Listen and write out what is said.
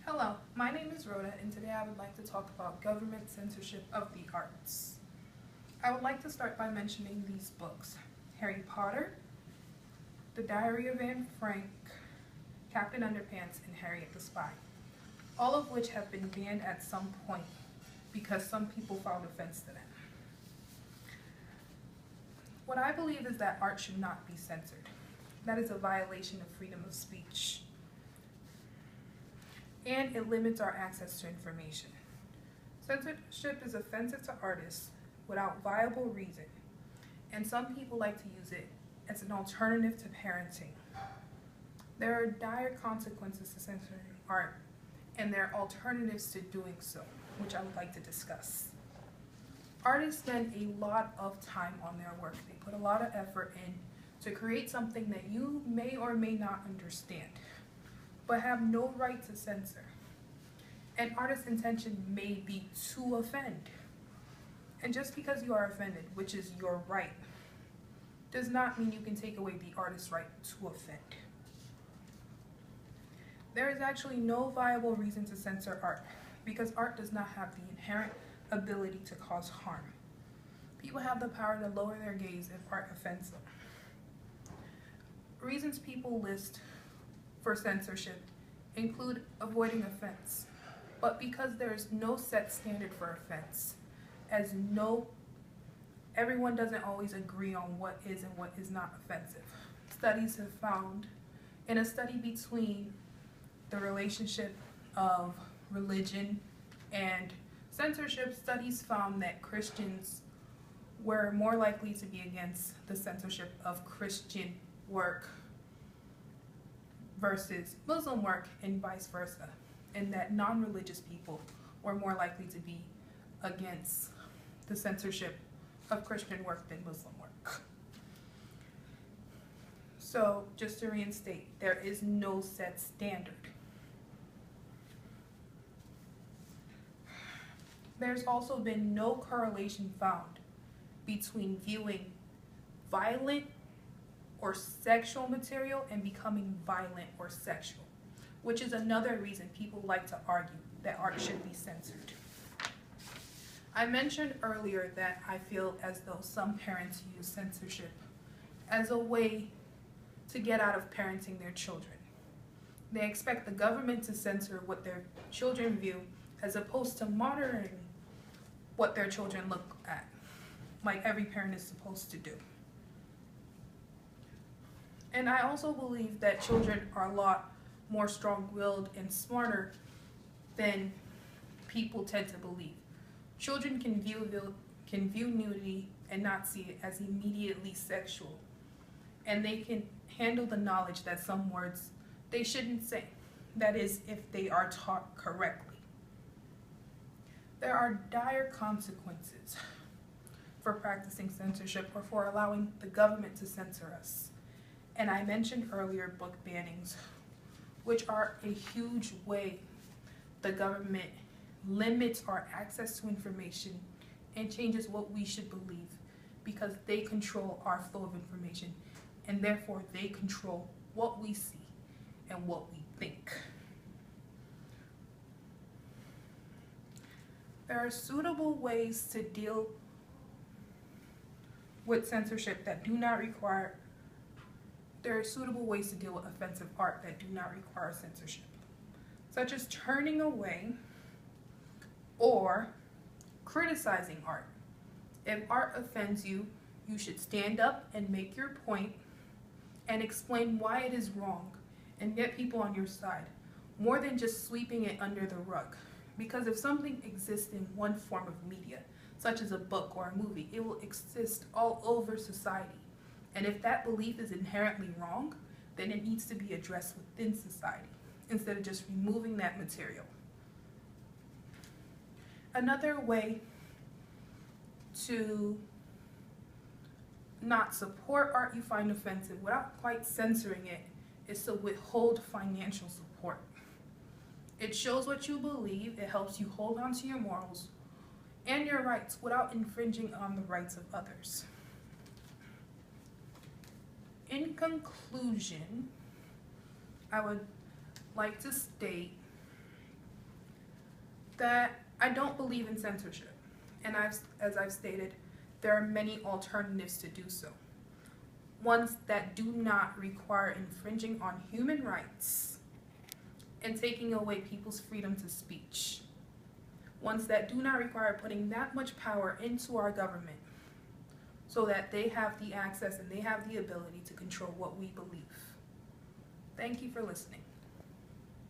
Hello, my name is Rhoda, and today I would like to talk about government censorship of the arts. I would like to start by mentioning these books: Harry Potter, The Diary of Anne Frank, Captain Underpants, and Harriet the Spy, all of which have been banned at some point because some people found offense to them. What I believe is that art should not be censored. That is a violation of freedom of speech. And it limits our access to information. Censorship is offensive to artists without viable reason, and some people like to use it as an alternative to parenting. There are dire consequences to censoring art, and there are alternatives to doing so, which I would like to discuss. Artists spend a lot of time on their work. They put a lot of effort in to create something that you may or may not understand, but have no right to censor. An artist's intention may be to offend. And just because you are offended, which is your right, does not mean you can take away the artist's right to offend. There is actually no viable reason to censor art, because art does not have the inherent ability to cause harm. People have the power to lower their gaze if art offends them. Reasons people list for censorship include avoiding offense, but because there is no set standard for offense, as everyone doesn't always agree on what is and what is not offensive. Studies have found, in a study between the relationship of religion and censorship, studies found that Christians were more likely to be against the censorship of Christian work versus Muslim work, and vice versa, and that non-religious people were more likely to be against the censorship of Christian work than Muslim work. So, just to reinstate, there is no set standard. There's also been no correlation found between viewing violent or sexual material and becoming violent or sexual, which is another reason people like to argue that art should be censored. I mentioned earlier that I feel as though some parents use censorship as a way to get out of parenting their children. They expect the government to censor what their children view as opposed to monitoring what their children look at, like every parent is supposed to do. And I also believe that children are a lot more strong-willed and smarter than people tend to believe. Children can view nudity and not see it as immediately sexual. And they can handle the knowledge that some words they shouldn't say. That is, if they are taught correctly. There are dire consequences for practicing censorship or for allowing the government to censor us. And I mentioned earlier book bannings, which are a huge way the government limits our access to information and changes what we should believe, because they control our flow of information, and therefore they control what we see and what we think. There are suitable ways to deal with censorship that do not require There are suitable ways to deal with offensive art that do not require censorship, such as turning away or criticizing art. If art offends you, you should stand up and make your point and explain why it is wrong and get people on your side, more than just sweeping it under the rug. Because if something exists in one form of media, such as a book or a movie, it will exist all over society. And if that belief is inherently wrong, then it needs to be addressed within society, instead of just removing that material. Another way to not support art you find offensive without quite censoring it is to withhold financial support. It shows what you believe, it helps you hold on to your morals and your rights without infringing on the rights of others. In conclusion, I would like to state That I don't believe in censorship, and as I've stated, there are many alternatives to do so. Ones that do not require infringing on human rights and taking away people's freedom to speech. Ones that do not require putting that much power into our government so that they have the access and they have the ability to control what we believe. Thank you for listening.